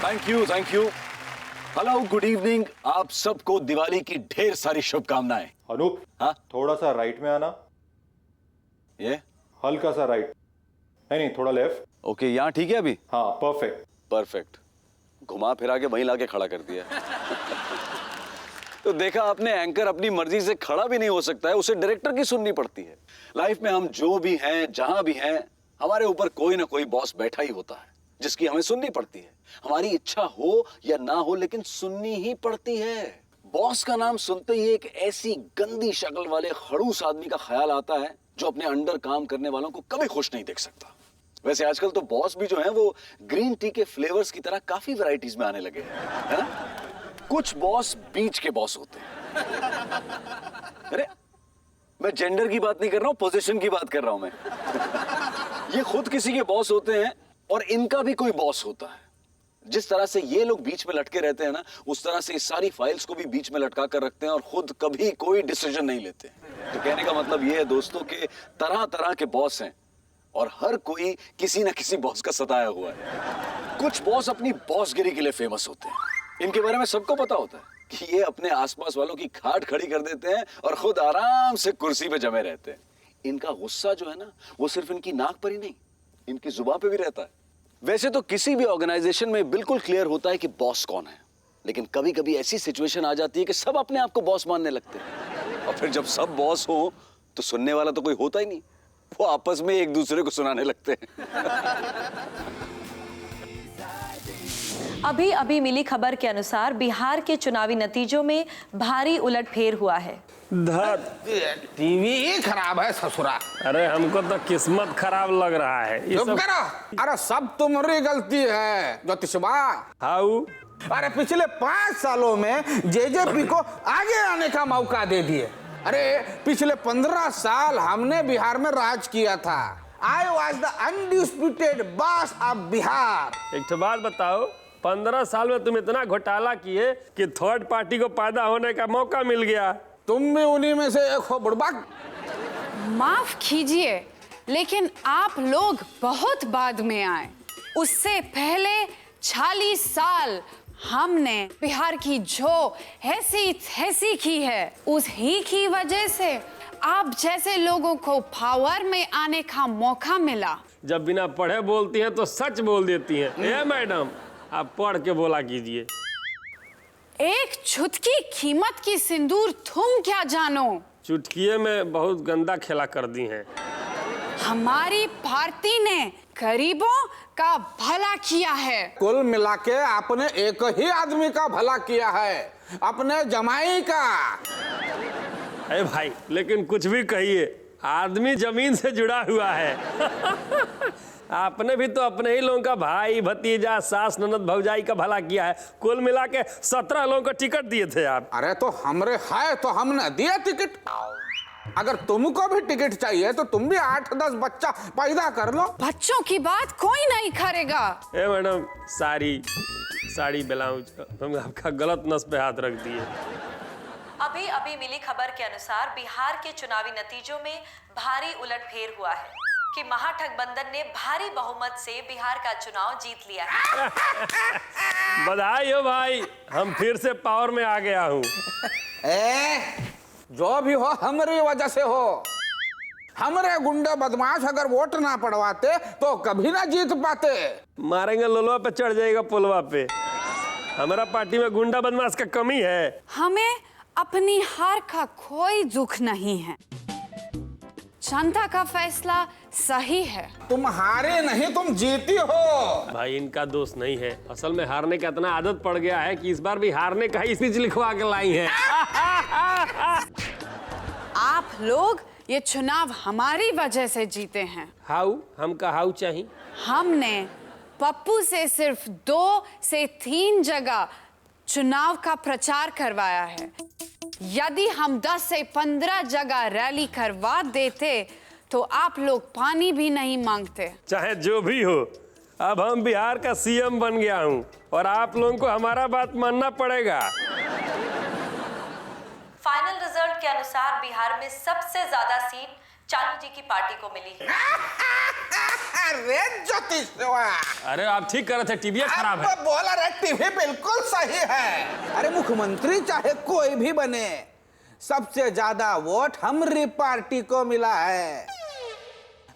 Thank you. Hello, good evening. आप सबको दिवाली की ढेर सारी शुभकामनाएं। अनूप, हाँ, थोड़ा सा राइट में आना। ये हल्का सा राइट, नहीं थोड़ा लेफ्ट। ओके, यहाँ ठीक है अभी? हाँ परफेक्ट। परफेक्ट। घुमा फिरा के वहीं लाके खड़ा कर दिया। तो देखा आपने, एंकर अपनी मर्जी से खड़ा भी नहीं हो सकता है, उसे डायरेक्टर की सुननी पड़ती है। लाइफ में हम जो भी हैं, जहां भी हैं, हमारे ऊपर कोई ना कोई बॉस बैठा ही होता है जिसकी हमें सुननी पड़ती है। हमारी इच्छा हो या ना हो, लेकिन सुननी ही पड़ती है। बॉस का नाम सुनते ही एक ऐसी गंदी शक्ल वाले खड़ूस आदमी का ख्याल आता है जो अपने अंडर काम करने वालों को कभी खुश नहीं देख सकता। वैसे आजकल तो बॉस भी जो है वो ग्रीन टी के फ्लेवर्स की तरह काफी वैरायटीज में आने लगे हैं, है ना? कुछ बॉस बीच के बॉस होते हैं। अरे, मैं जेंडर की बात नहीं कर रहा हूं, पोजीशन की बात कर रहा हूं मैं। ये खुद किसी के बॉस होते हैं और इनका भी कोई बॉस होता है। जिस तरह से ये लोग बीच में लटके रहते हैं ना, उस तरह से इस सारी फाइल्स को भी बीच में लटका कर रखते हैं और खुद कभी कोई डिसीजन नहीं लेते। तो कहने का मतलब ये है दोस्तों के तरह तरह के बॉस हैं और हर कोई किसी ना किसी बॉस का सताया हुआ है। कुछ बॉस अपनी बॉसगिरी के लिए फेमस होते हैं। इनके बारे में सबको पता होता है कि ये अपने आसपास वालों की खाट खड़ी कर देते हैं और खुद आराम से कुर्सी पे जमे रहते हैं। इनका गुस्सा जो है ना, वो सिर्फ इनकी नाक पर ही नहीं, इनकी जुबान पे भी रहता है। वैसे तो किसी भी ऑर्गेनाइजेशन में बिल्कुल क्लियर होता है कि बॉस कौन है, लेकिन कभी कभी ऐसी सिचुएशन आ जाती है कि सब अपने आप को बॉस मानने लगते हैं। और फिर जब सब बॉस हो तो सुनने वाला तो कोई होता ही नहीं, वो आपस में एक दूसरे को सुनाने लगते हैं। अभी अभी मिली खबर के अनुसार बिहार के चुनावी नतीजों में भारी उलटफेर हुआ है। टीवी ही खराब है ससुरा। अरे हमको तो किस्मत खराब लग रहा है। चुप करो। अरे सब तुम्हारी गलती है ज्योतिषबा। हाउ? अरे पिछले 5 सालों में जेजेपी को आगे आने का मौका दे दिए। अरे पिछले 15 साल हमने बिहार में राज किया था। I was the undisputed boss of Bihar. एक तो बात बताओ, 15 साल में तुम इतना घोटाला किए कि थर्ड पार्टी को पैदा होने का मौका मिल गया। तुम भी उन्हीं में से एक हो बुड़बक। माफ कीजिए, लेकिन आप लोग बहुत बाद में आए। उससे पहले 40 साल हमने बिहार की जो हैसी की है, उस ही की वजह से आप जैसे लोगों को पावर में आने का मौका मिला। जब बिना पढ़े बोलती हैं तो सच बोल देती हैं। ए मैडम, आप पढ़ के बोला कीजिए। एक चुटकी कीमत की सिंदूर तुम क्या जानो? चुटकिए में बहुत गंदा खेला कर दी हैं। हमारी पार्टी ने गरीबों का भला किया है। कुल मिला के आपने एक ही आदमी का भला किया है, अपने जमाई का। अरे भाई, लेकिन कुछ भी कहिए, आदमी जमीन से जुड़ा हुआ है। आपने भी तो अपने ही लोगों का भाई, भतीजा, सास, ननद, भौजाई का भला किया है। कुल मिला के 17 लोगों को टिकट दिए थे आप। अरे तो हमरे है तो हमने दिया टिकट। अगर तुमको भी टिकट चाहिए तो तुम भी 8-10 बच्चा पैदा कर लो। बच्चों की बात कोई नहीं करेगा। ए मैडम, साड़ी ब्लाउज, हम आपका गलत नस पे हाथ रख दिए। अभी अभी मिली खबर के अनुसार बिहार के चुनावी नतीजों में भारी उलटफेर हुआ है कि महागठबंधन ने भारी बहुमत से बिहार का चुनाव जीत लिया है। बधाई हो भाई, हम फिर से पावर में आ गया हूँ। जो भी हो हमारी वजह से हो। हमारे गुंडे बदमाश अगर वोट ना पड़वाते तो कभी ना जीत पाते। मारेंगे लोलवा पे चढ़ जाएगा पुलवा पे। हमारा पार्टी में गुंडा बदमाश का कमी है। हमें अपनी हार का कोई दुख नहीं है। जनता का फैसला सही है। तुम हारे नहीं, तुम जीती हो। भाई इनका दोस्त नहीं है, असल में हारने का इतना आदत पड़ गया है कि इस बार भी हारने का ही स्पीच लिखवा के लाई है। आप लोग ये चुनाव हमारी वजह से जीते हैं। हाउ? हमका हाउ चाहिए। हमने पप्पू से सिर्फ 2 से 3 जगह चुनाव का प्रचार करवाया है। यदि हम 10 से 15 जगह रैली करवा देते तो आप लोग पानी भी नहीं मांगते। चाहे जो भी हो, अब हम बिहार का सीएम बन गया हूँ और आप लोगों को हमारा बात मानना पड़ेगा। फाइनल रिजल्ट के अनुसार बिहार में सबसे ज्यादा सीट चालू जी की पार्टी को मिली है। अरे ज्योतिष अरे आप ठीक कर रहे थे, टीवी खराब है। बोला रे, टीवी बिल्कुल सही है। अरे मुख्यमंत्री चाहे कोई भी बने, सबसे ज्यादा वोट हमारी पार्टी को मिला है।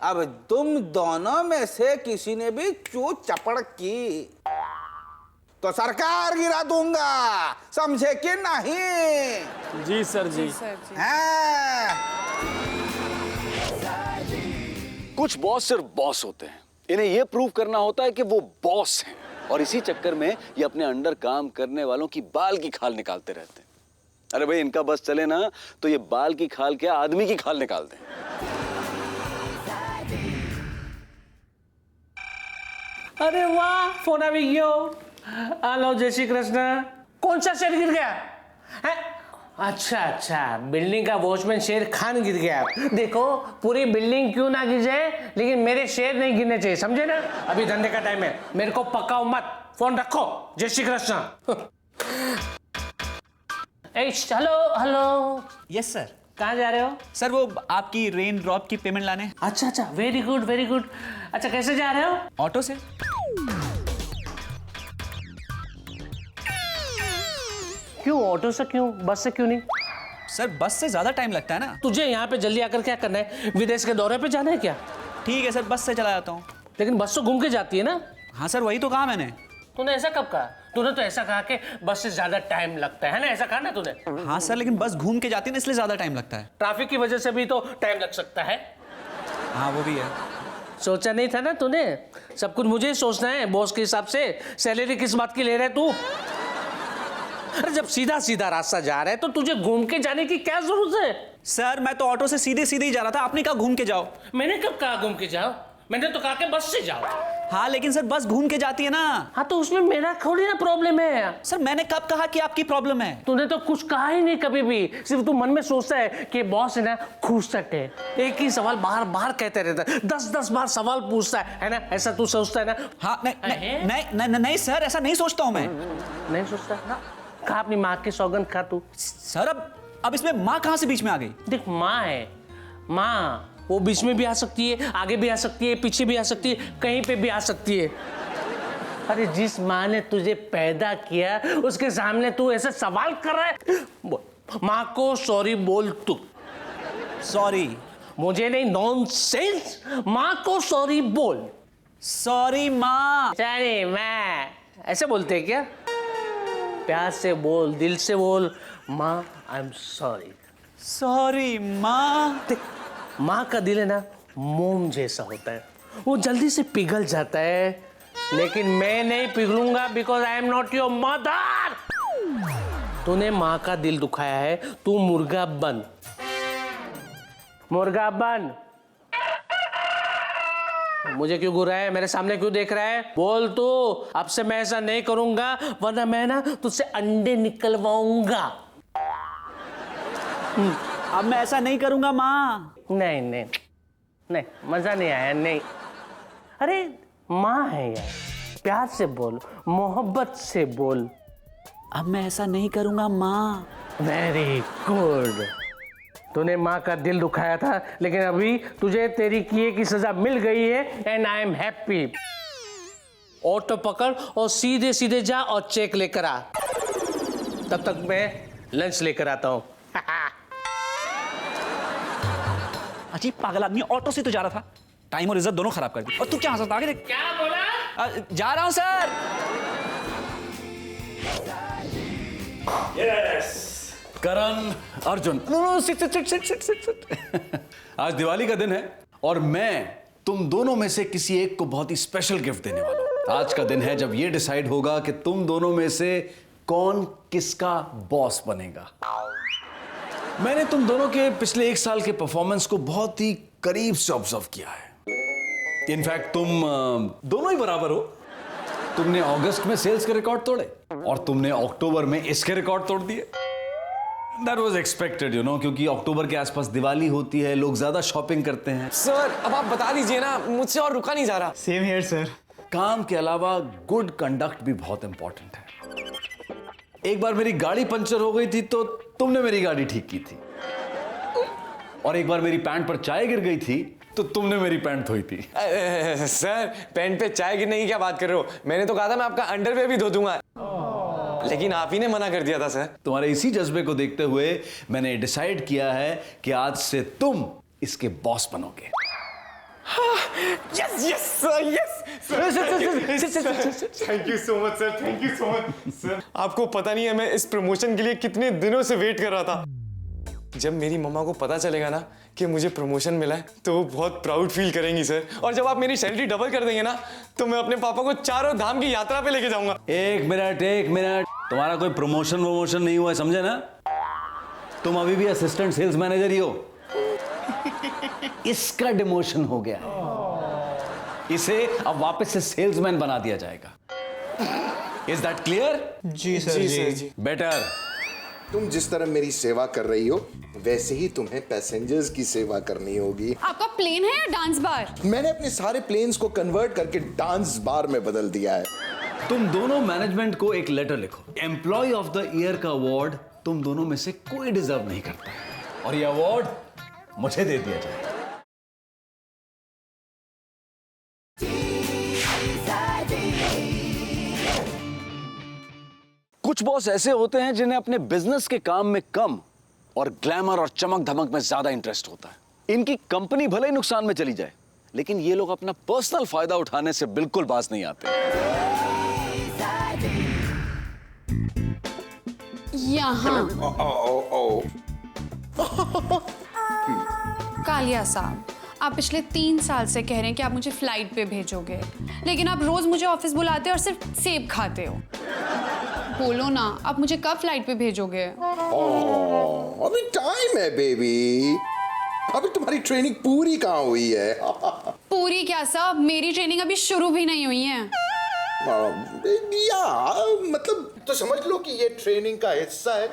अब तुम दोनों में से किसी ने भी चू चपड़ की तो सरकार गिरा दूंगा, समझे कि नहीं? जी सर जी। हाँ। कुछ बॉस सिर्फ बॉस होते हैं, इन्हें यह प्रूव करना होता है कि वो बॉस हैं, और इसी चक्कर में ये अपने अंडर काम करने वालों की बाल की खाल निकालते रहते हैं। अरे भाई, इनका बस चले ना तो ये बाल की खाल क्या आदमी की खाल निकालते हैं। अरे वाह, फोन આવી ગયો। हेलो, जय श्री कृष्ण। कौन सा शेर गिर गया है? अच्छा अच्छा, बिल्डिंग का वॉचमैन शेर खान गिर गया। देखो, पूरी बिल्डिंग क्यों ना गिर जाए, लेकिन मेरे शेर नहीं गिरने चाहिए, समझे ना? अभी धंधे का टाइम है, मेरे को पकाओ मत। फोन रखो। जय Shri Krishna. Hello hello. Yes sir. कहाँ जा रहे हो? सर वो आपकी रेन ड्रॉप की पेमेंट लाने। अच्छा अच्छा, वेरी गुड वेरी गुड। अच्छा, कैसे जा रहे हो? ऑटो से। क्यों ऑटो से, क्यों बस से क्यों नहीं? सर बस से ज्यादा टाइम लगता है ना। तुझे यहाँ पे जल्दी आकर क्या करना है? विदेश के दौरे पे जाना है क्या? ठीक है सर, बस से चला जाता हूँ। लेकिन बस तो घूम के जाती है ना। हाँ सर, वही तो कहा मैंने। तूने ऐसा कब कहा? तूने तो ऐसा कहा कि बस से ज्यादा टाइम लगता है ना, ऐसा कहा ना तूने? हाँ सर, लेकिन बस घूम के जाती है ना, इसलिए ज्यादा टाइम लगता है। ट्रैफिक की वजह से भी तो टाइम लग सकता है। हाँ वो भी है। सोचा नहीं था ना तूने? सब कुछ मुझे ही सोचना है बॉस के हिसाब से। सैलरी किस बात की ले रहे तू? अरे जब सीधा सीधा रास्ता जा रहा है तो तुझे घूम के जाने की क्या जरूरत है? सर मैं तो ऑटो से सीधे सीधे ही जा रहा था, आपने कहा घूम के जाओ। मैंने कब कहा घूम के जाओ? मैंने तो कहा कि बस से जाओ। हाँ लेकिन सर बस घूम के जाती है ना। हाँ तो उसमें मेरा थोड़ी ना प्रॉब्लम है। सर मैंने कब कहा कि आपकी प्रॉब्लम है? तूने तो कुछ कहा ही नहीं कभी भी। सिर्फ तू मन में सोचता है कि बॉस है ना खूसट है, एक ही सवाल बार बार कहते रहता है, 10-10 बार सवाल पूछता है ना? ऐसा तू सोचता है ना? हाँ नहीं सर, ऐसा नहीं सोचता हूँ मैं। नहीं सोचता ना? खा अपनी माँ की सौगंध खा तू। सर अब इसमें माँ कहाँ से बीच में आ गई? देख, माँ है, माँ वो बीच में भी आ सकती है, आगे भी आ सकती है, पीछे भी आ सकती है, कहीं पे भी आ सकती है। अरे जिस माँ ने तुझे पैदा किया उसके सामने तू ऐसे सवाल कर रहा है? बोल, माँ को सॉरी बोल तू। सॉरी? मुझे नहीं, नॉनसेंस। माँ को सॉरी बोल। सॉरी माँ। सॉरी माँ ऐसे बोलते हैं क्या? प्यार से बोल, दिल से बोल, माँ आई एम सॉरी। सॉरी माँ। माँ का दिल है ना मोम जैसा होता है, वो जल्दी से पिघल जाता है, लेकिन मैं नहीं पिघलूंगा because I am not your mother. तूने माँ का दिल दुखाया है, तू मुर्गा बन, मुर्गा बन। मुझे क्यों घूर रहा है? मेरे सामने क्यों देख रहा है? बोल तू। अब से मैं ऐसा नहीं करूंगा, वरना मैं ना तुझसे अंडे निकलवाऊंगा। अब मैं ऐसा नहीं करूंगा माँ। नहीं नहीं नहीं, मजा नहीं आया। नहीं, अरे माँ है यार, प्यार से बोल, मोहब्बत से बोल। अब मैं ऐसा नहीं करूंगा माँ। Very good. तूने माँ का दिल दुखाया था, लेकिन अभी तुझे तेरी किए की सजा मिल गई है and I am happy. Auto पकड़ और सीधे सीधे जा और चेक लेकर आ। तब तक मैं लंच लेकर आता हूँ। अजीब पागल आदमी, ऑटो से तो जा रहा था, टाइम और इज्जत दोनों खराब कर दी। और तू क्या हंसता? आगे देख। क्या बोला? जा रहा हूं sir. Yes, Karan Arjun. Seat. आज दिवाली का दिन है और मैं तुम दोनों में से किसी एक को बहुत ही स्पेशल गिफ्ट देने वाला हूं। आज का दिन है जब ये डिसाइड होगा कि तुम दोनों में से कौन किसका बॉस बनेगा। मैंने तुम दोनों के पिछले 1 साल के परफॉर्मेंस को बहुत ही करीब से ऑब्जर्व किया है। इनफैक्ट तुम दोनों ही बराबर हो। तुमने अगस्त में सेल्स के रिकॉर्ड तोड़े और तुमने अक्टूबर में इसके रिकॉर्ड तोड़ दिए। That was expected, you know, क्योंकि अक्टूबर के आसपास दिवाली होती है, लोग ज्यादा शॉपिंग करते हैं। सर अब आप बता दीजिए ना, मुझसे और रुका नहीं जा रहा। Same here sir. काम के अलावा गुड कंडक्ट भी बहुत इंपॉर्टेंट है। एक बार मेरी गाड़ी पंचर हो गई थी तो तुमने मेरी गाड़ी ठीक की थी। और एक बार मेरी पैंट पर चाय गिर गई थी तो तुमने मेरी पैंट धोई थी। सर पैंट पे चाय गिरने की क्या बात कर रहे हो? मैंने तो कहा था मैं आपका अंडरवेयर भी धो दूंगा, लेकिन आप ही ने मना कर दिया था सर। तुम्हारे इसी जज्बे को देखते हुए मैंने डिसाइड किया है कि आज से तुम इसके बॉस बनोगे। Yes yes sir, yes thank you so much sir, thank you so much sir. आपको पता नहीं है मैं इस प्रमोशन के लिए कितने दिनों से वेट कर रहा था। जब मेरी मम्मा को पता चलेगा ना कि मुझे प्रमोशन मिला है तो वो बहुत प्राउड फील करेंगी सर। और जब आप मेरी सैलरी डबल कर देंगे ना तो मैं अपने पापा को चारों धाम की यात्रा पे लेके जाऊंगा। एक मिनट, तुम्हारा कोई प्रमोशन नहीं हुआ है, समझे ना? तुम अभी भी असिस्टेंट सेल्स मैनेजर ही हो। इसका डिमोशन हो गया है, इसे अब वापस से सेल्समैन बना दिया जाएगा। Is that clear? जी सर जी। बेटर। तुम जिस तरह मेरी सेवा कर रही हो वैसे ही तुम्हें पैसेंजर्स की सेवा करनी होगी। आपका प्लेन है या डांस बार? मैंने अपने सारे प्लेन्स को कन्वर्ट करके डांस बार में बदल दिया है। तुम दोनों मैनेजमेंट को एक लेटर लिखो। एम्प्लॉय ऑफ द ईयर का अवार्ड तुम दोनों में से कोई डिजर्व नहीं करता है और ये अवार्ड मुझे दे दिया जाए। कुछ बॉस ऐसे होते हैं जिन्हें अपने बिजनेस के काम में कम और ग्लैमर और चमक धमक में ज्यादा इंटरेस्ट होता है। इनकी कंपनी भले ही नुकसान में चली जाए लेकिन ये लोग अपना पर्सनल फायदा उठाने से बिल्कुल बाज नहीं आते। यहाँ कालिया साहब, आप पिछले 3 साल से कह रहे हैं कि आप मुझे फ्लाइट पे भेजोगे, लेकिन आप रोज मुझे ऑफिस बुलाते हो और सिर्फ सेब खाते हो। बोलो ना, आप मुझे कब फ्लाइट पे भेजोगे? अभी टाइम है बेबी, अभी तुम्हारी ट्रेनिंग पूरी कहाँ हुई है? पूरी क्या साहब, मेरी ट्रेनिंग अभी शुरू भी नहीं हुई है। मतलब तो समझ लो कि ये ट्रेनिंग का हिस्सा है।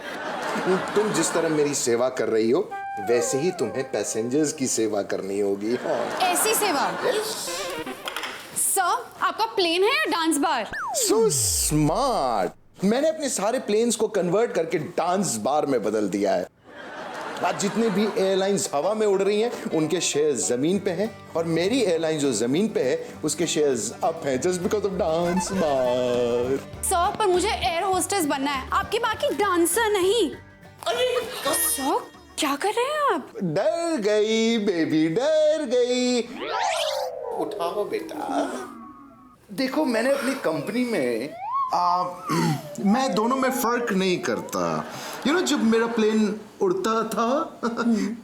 तुम जिस तरह मेरी सेवा कर रही हो वैसे ही तुम्हें पैसेंजर्स की सेवा करनी होगी। ऐसी सेवा? सर, आपका प्लेन है या डांस बार? So smart. मैंने अपने सारे प्लेन्स को कन्वर्ट करके डांस बार में बदल दिया है। आज जितने भी एयरलाइंस हवा में उड़ रही हैं उनके शेयर्स जमीन पे हैं और मेरी एयरलाइन जो जमीन पे है उसके शेयर्स अप हैं just because of dance bar. Sir, पर मुझे एयर होस्टेस बनना है, आपकी बाकी डांसर नहीं। सर, क्या कर रहे हैं आप? डर गई बेबी, डर गई। उठाओ बेटा। देखो मैंने अपनी कंपनी में मैं दोनों में फर्क नहीं करता। जब मेरा प्लेन उड़ता था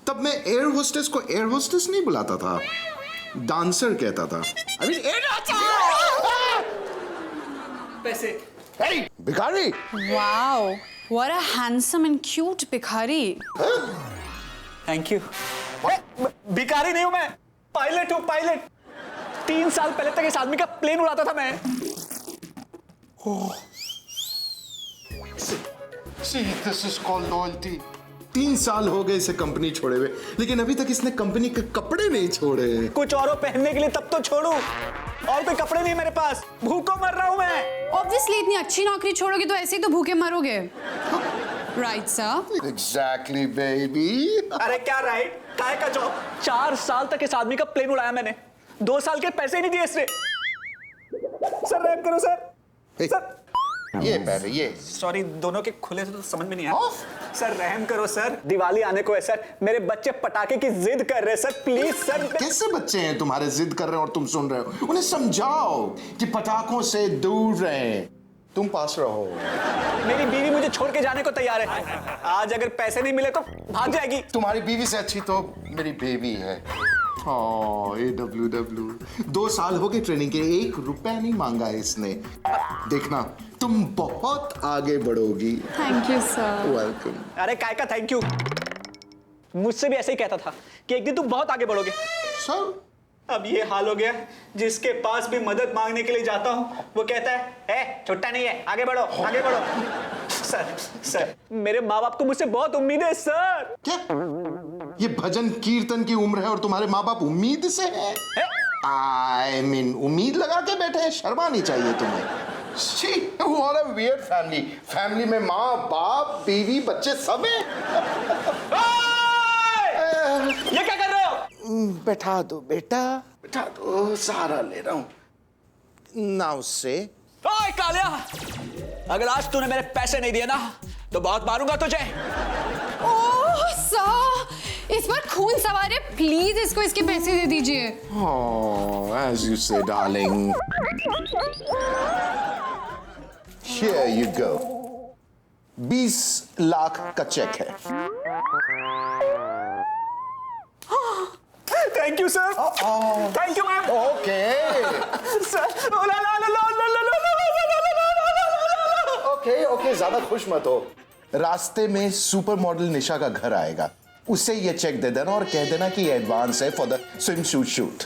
तब मैं एयर होस्टेस को एयर होस्टेस नहीं बुलाता था, डांसर कहता था। पैसे। भिखारी। Wow, what a handsome and cute भिखारी। Thank you. भिखारी नहीं हूं मैं, पायलट हूं, पायलट। 3 साल पहले तक इस आदमी का प्लेन उड़ाता था मैं। See, this is called loyalty. 3 साल हो गए इसे कंपनी छोड़े हुए, लेकिन अभी तक इसने कंपनी के कपड़े नहीं छोड़े। कुछ और पहनने के लिए तब तो छोड़ू, और कोई कपड़े नहीं मेरे पास, भूखों मर रहा हूं मैं। ऑब्वियसली इतनी अच्छी नौकरी छोड़ोगे तो ऐसे ही तो भूखे मरोगे। Right sir? Exactly, baby. अरे क्या राइट, काय का जॉब? 4 साल तक इस आदमी का प्लेन उड़ाया मैंने, 2 साल के पैसे नहीं दिए इसने। सर रैप करो सर। सर ये पहले ये। सॉरी, दोनों के खुले से तो समझ में नहीं आया। सर रहम करो सर, दिवाली आने को है सर, मेरे बच्चे पटाखे की जिद कर रहे हैं सर, प्लीज सर। कैसे बच्चे हैं तुम्हारे जिद कर रहे हैं और तुम सुन रहे हो? उन्हें समझाओ कि पटाखों से दूर रहें। तुम पास रहो। मेरी बीवी मुझे छोड़ के जाने को तैयार है, आज अगर पैसे नहीं मिले तो भाग जाएगी। तुम्हारी बीवी से अच्छी तो मेरी बेबी है। AWW 2 साल हो गए ट्रेनिंग के, 1 रुपया नहीं मांगा है इसने। देखना तुम बहुत आगे बढ़ोगी। Thank you sir. वेलकम। अरे काय का थैंक यू, मुझसे भी ऐसे ही कहता था कि एक दिन तुम बहुत आगे बढ़ोगे। सर अब ये हाल हो गया, जिसके पास भी मदद मांगने के लिए जाता हूँ वो कहता है छुट्टा नहीं है, आगे बढ़ो आगे बढ़ो। सर मेरे माँ बाप को मुझसे बहुत उम्मीद है सर। क्या ये भजन कीर्तन की उम्र है और तुम्हारे माँ बाप उम्मीद से है? I mean, उम्मीद लगा के बैठे हैं, शर्मा नहीं चाहिए तुम्हें। What a weird family. Family में माँ बाप बीवी बच्चे सब हैं। ये क्या कर रहे हो? बैठा दो बेटा, बैठा दो, सहारा ले रहा हूँ। नाउ से ओए कालिया, अगर आज तूने मेरे पैसे नहीं दिए ना तो बहुत मारूंगा तुझे। ओह सर, इस पर खून सवार है, प्लीज इसको इसके पैसे दे दीजिए। Oh, as you say, darling. Here you go. 20 lakh का चेक है। Thank you sir. Thank you ma'am. Okay sir, okay okay, ज्यादा खुश मत हो। रास्ते में सुपर मॉडल निशा का घर आएगा, उसे ये चेक दे देना और कह देना कि एडवांस है for the swim suit shoot.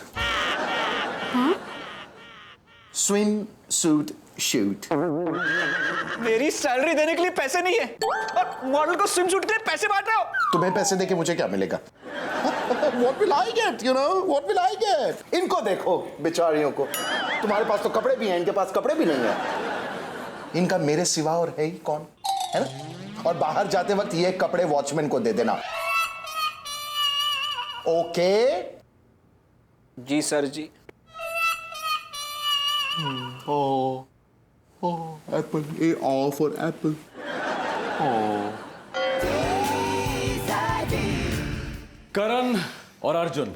Swim suit shoot. मेरी सैलरी देने के लिए पैसे नहीं है और मॉडल को स्विम सूट के लिए पैसे बांट रहे हो। तुम्हें पैसे देके मुझे क्या मिलेगा? What will I get? You know? What will I get? इनको देखो बेचारियों को, तुम्हारे पास तो कपड़े भी हैं, इनके पास कपड़े भी नहीं है। इनका मेरे सिवा और है ही कौन, है ना? और बाहर जाते वक्त ये कपड़े वॉचमैन को दे देना। ओके? जी सर जी। Apple, A all for apple. Karan और Arjun.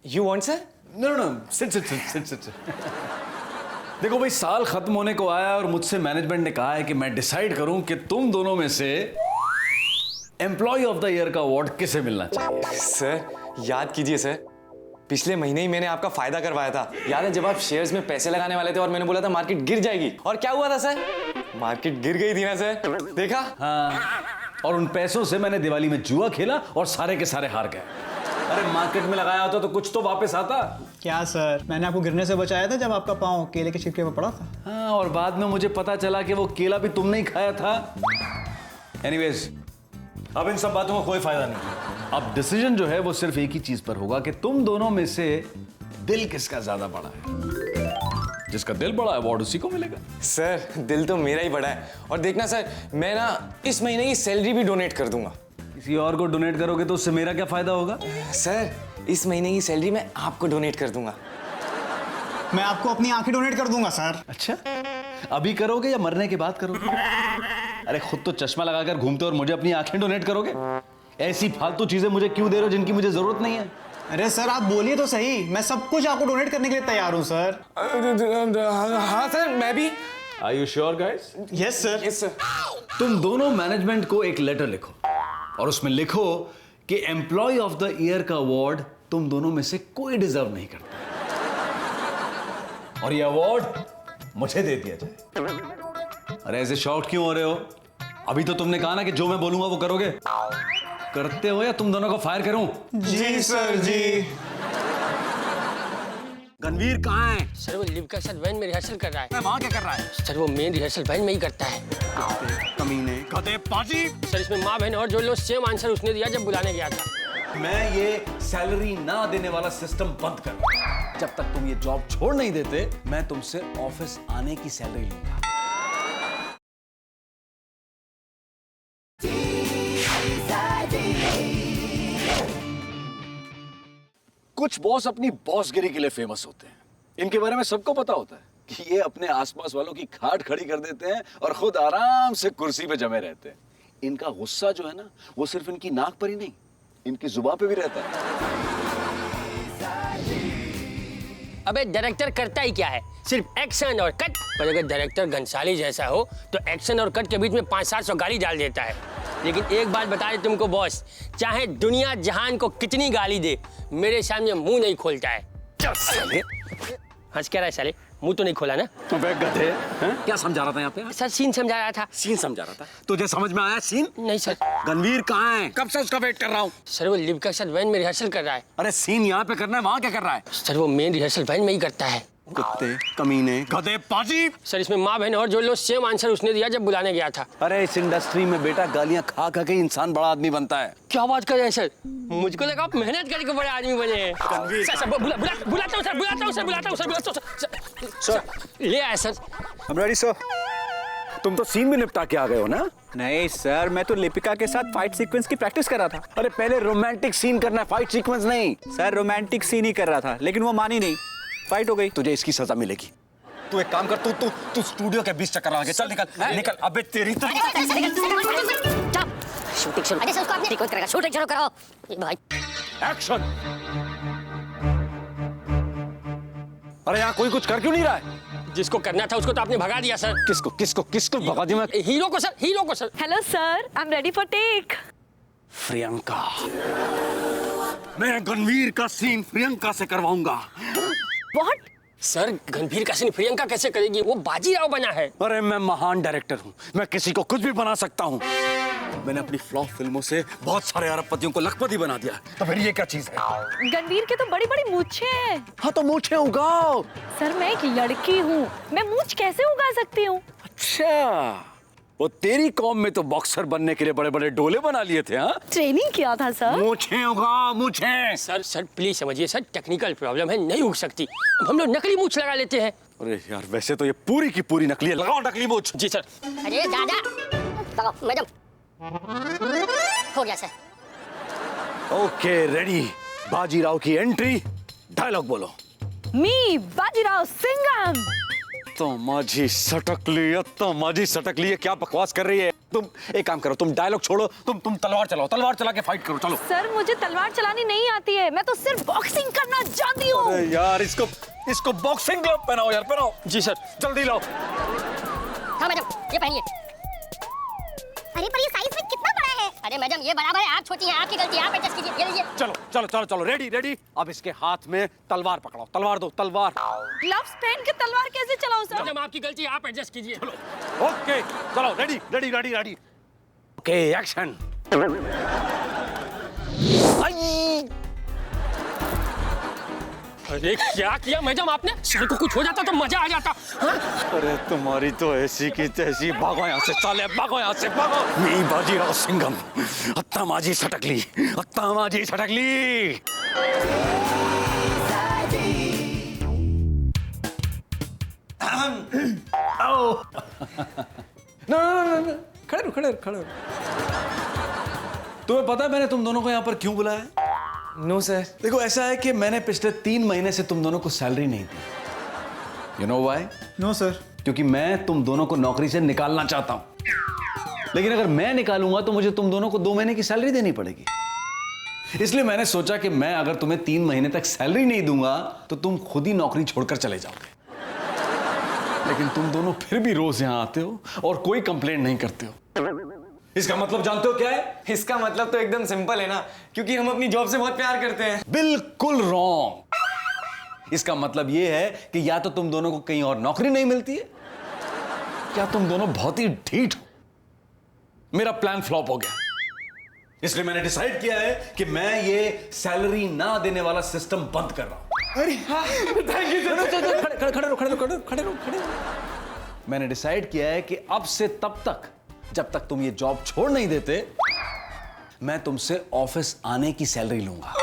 You want sir? No no, sit. देखो भाई, साल खत्म होने को आया और मुझसे मैनेजमेंट ने कहा है कि मैं डिसाइड करूं कि तुम दोनों में से एम्प्लॉय ऑफ द ईयर का अवार्ड किसे मिलना चाहिए। सर याद कीजिए सर, पिछले महीने ही मैंने आपका फायदा करवाया था। याद है जब आप शेयर्स में पैसे लगाने वाले थे और मैंने बोला था मार्केट गिर जाएगी, और क्या हुआ था सर? मार्केट गिर गई थी ना सर, देखा? हाँ, और उन पैसों से मैंने दिवाली में जुआ खेला और सारे के सारे हार गए। अरे मार्केट में लगाया होता तो कुछ तो वापस आता। क्या सर, मैंने आपको गिरने से बचाया था जब आपका पाँव केले के छिलके पर पड़ा था। हाँ, और बाद में मुझे पता चला कि वो केला भी तुमने ही खाया था। एनीवेज, अब इन सब बातों का कोई फायदा नहीं। अब डिसीजन जो है वो सिर्फ एक ही चीज पर होगा कि तुम दोनों में से दिल किसका ज्यादा बड़ा है। जिसका दिल बड़ा है अवार्ड उसी को मिलेगा। सर दिल तो मेरा ही बड़ा है, और देखना सर, मैं ना इस महीने की सैलरी भी डोनेट कर दूंगा। किसी और को डोनेट करोगे तो उससे मेरा क्या फायदा होगा? सर इस महीने की सैलरी मैं आपको डोनेट कर दूंगा। मैं आपको अपनी आंखें डोनेट कर दूंगा सर। अच्छा, अभी करोगे या मरने के बाद करोगे? अरे खुद तो चश्मा लगाकर घूमते और मुझे अपनी आंखें डोनेट करोगे? ऐसी फालतू चीजें मुझे क्यों दे रहे हो जिनकी मुझे जरूरत नहीं है? अरे सर आप बोलिए तो सही, मैं सब कुछ आपको डोनेट करने के लिए तैयार हूँ सर। हाँ सर, मैं भी। Are you sure guys? Yes sir. Yes sir. तुम दोनों मैनेजमेंट को एक लेटर लिखो और उसमें लिखो कि एम्प्लॉय ऑफ द ईयर का अवार्ड तुम दोनों में से कोई डिजर्व नहीं करता और ये अवार्ड मुझे दे दिया जाए। अरे ऐसे शॉक्ड क्यों हो रहे हो? अभी तो तुमने कहा ना कि जो मैं बोलूंगा वो करोगे। करते हो या तुम दोनों को फायर करूं? जी सर जी। गणवीर कहाँ है? सर वो लिव का सर वैन में रिहर्सल कर रहा है। वहां क्या कर रहा है? सर वो मेन रिहर्सल वैन में ही करता है। कमीने, गधे, पाजी। सर इसमें माँ बहन और जो लोग सेम आंसर उसने दिया जब बुलाने गया था। मैं ये सैलरी ना देने वाला सिस्टम बंद कर। जब तक तुम ये जॉब छोड़ नहीं देते मैं तुमसे ऑफिस आने की सैलरी लूंगा। कुछ बॉस अपनी बॉसगिरी के लिए फेमस होते हैं। इनके बारे में सबको पता होता है कि ये अपने आसपास वालों की खाट खड़ी कर देते हैं और खुद आराम से कुर्सी पे जमे रहते हैं। इनका गुस्सा जो है ना, वो सिर्फ इनकी नाक पर ही नहीं, इनकी जुबान पे भी रहता है। अबे डायरेक्टर करता ही क्या है, सिर्फ एक्शन और कट। पर अगर डायरेक्टर घंसाली जैसा हो तो एक्शन और कट के बीच में 500-700 गाली डाल देता है। लेकिन एक बात बता दे तुमको बॉस, चाहे दुनिया जहान को कितनी गाली दे, मेरे सामने मुंह नहीं खोलता है। हंस क्या रहा है साले? मुंह तो नहीं खोला ना? अबे गधे, क्या समझा रहा था यहाँ पे? सर सीन समझा रहा था। सीन समझा रहा था? तुझे समझ में आया सीन? नहीं सर। गणवीर कहाँ है? कब से उसका वेट कर रहा हूँ। सर वो लिव का सर वैन में रिहर्सल कर रहा है। अरे सीन यहाँ पे करना है, वहाँ क्या कर रहा है? सर वो मेन रिहर्सल वैन में ही करता है। कुत्ते, कमीने, गधे, पाजी। सर इसमें माँ बहन और जो लोग सेम आंसर उसने दिया जब बुलाने गया था। अरे इस इंडस्ट्री में बेटा गालियां खा खा के इंसान बड़ा आदमी बनता है। क्या बात कर रहे हैं सर? मुझको लगा आप मेहनत करके बड़े आदमी बने हैं। सर बुलाता हूँ सर। ले आया सर। I'm ready, sir. तुम तो सीन भी निपटा के आ गए हो ना? नहीं सर, मैं तो लिपिका के साथ फाइट सीक्वेंस की प्रैक्टिस कर रहा था। अरे पहले रोमांटिक सीन करना है, फाइट सीक्वेंस नहीं। सर रोमांटिक सीन ही कर रहा था, लेकिन वो मानी नहीं, फाइट हो गई। तुझे इसकी सजा मिलेगी। तू एक काम कर, तू स्टूडियो के 20 चक्कर लगा के चल, निकल। अबे तेरी तो शूटिंग शुरू। अरे सर, उसको आपने रिकॉर्ड करेगा, शूटिंग शुरू करो भाई। एक्शन। अरे यहाँ कोई कुछ कर क्यों नहीं रहा है? जिसको करना था उसको तो आपने भगा दिया सर। किसको किसको किसको भगा दिया? मैं हीरो को सर, हीरो को sir. Hello sir, I am ready for take. Priyanka, मैं गणवीर का सीन प्रियंका से करवाऊंगा। व्हाट? सर गंभीर का सीन प्रियंका कैसे करेगी? वो बाजीराव बना है। अरे मैं महान डायरेक्टर हूँ, मैं किसी को कुछ भी बना सकता हूँ। मैंने अपनी फ्लॉप फिल्मों से बहुत सारे अरबपतियों को लखपति बना दिया, तो फिर ये क्या चीज है? गणवीर के तो बड़ी बड़ी मूछें हैं। हाँ तो मूछें उगाओ। सर मैं एक लड़की हूँ, मैं मूछ कैसे उगा सकती हूँ? अच्छा, वो तेरी कौम में तो बॉक्सर बनने के लिए बड़े बड़े डोले बना लिए थे। हाँ, ट्रेनिंग किया था सर। मूछें उगाओ, मूछें। सर प्लीज समझिए सर, टेक्निकल प्रॉब्लम है, नहीं उग सकती। अब हम लोग नकली मूछ लगा लेते हैं। अरे यार, वैसे तो ये पूरी की पूरी नकली है। लगाओ नकली मूछ। जी सर। अरे दादा, मैडम हो गया सर। Okay ready. बाजीराव की एंट्री, डायलॉग बोलो। मी बाजीराव सिंघम। तमाजी सटक ली है, क्या बकवास कर रही है? तुम एक काम करो, तुम डायलॉग छोड़ो, तुम तलवार चलाओ, तलवार चला के फाइट करो, चलो। सर मुझे तलवार चलानी नहीं आती है, मैं तो सिर्फ बॉक्सिंग करना जानती हूँ। अरे यार, इसको बॉक्सिंग ग्लव पहनाओ यार, पहनाओ। जी सर। जल्दी लाओ। हाँ मैडम, ये पहनिए। अरे पर ये साइज में कितना बड़ा है? अरे मैडम ये बराबर है, आप छोटी हैं, आपकी गलती है, आप एडजस्ट कीजिए। ये लीजिए। चलो चलो चलो चलो, रेडी। अब इसके हाथ में तलवार पकड़ाओ, तलवार दो, तलवार। ग्लव्स पहन के तलवार कैसे चलाऊं सर? मैडम आपकी गलती है, आप एडजस्ट कीजिए। ओके चलो, रेडी। Okay action. अरे क्या किया मैडम आपने? सर को कुछ हो जाता तो मजा आ जाता। हाँ? अरे तुम्हारी तो ऐसी की तैसी। भागो यहाँ से, साले भागो यहाँ से, भागो। मी बाजीराव सिंघम, अत्तामाजी सटकली। No. खड़े रहो। तुम्हें पता है मैंने तुम दोनों को यहाँ पर क्यों बुलाया है? No sir. देखो ऐसा है कि मैंने पिछले 3 महीने से तुम दोनों को सैलरी नहीं दी। You know why? No sir. क्योंकि मैं तुम दोनों को नौकरी से निकालना चाहता हूं। लेकिन अगर मैं निकालूंगा तो मुझे तुम दोनों को 2 महीने की सैलरी देनी पड़ेगी। इसलिए मैंने सोचा कि मैं अगर तुम्हें 3 महीने तक सैलरी नहीं दूंगा तो तुम खुद ही नौकरी छोड़कर चले जाओगे। लेकिन तुम दोनों फिर भी रोज यहां आते हो और कोई कंप्लेंट नहीं करते हो। इसका मतलब जानते हो क्या है? इसका मतलब तो एकदम सिंपल है ना, क्योंकि हम अपनी जॉब से बहुत प्यार करते हैं। बिल्कुल रॉन्ग। इसका मतलब यह है कि या तो तुम दोनों को कहीं और नौकरी नहीं मिलती है, या तुम दोनों बहुत ही ढीठ हो। मेरा प्लान फ्लॉप हो गया, इसलिए मैंने डिसाइड किया है कि मैं ये सैलरी ना देने वाला सिस्टम बंद कर रहा हूं। अरे थैंक यू सर। खड़े रहो। मैंने डिसाइड किया है कि अब से तब तक जब तक तुम ये जॉब छोड़ नहीं देते, मैं तुमसे ऑफिस आने की सैलरी लूंगा।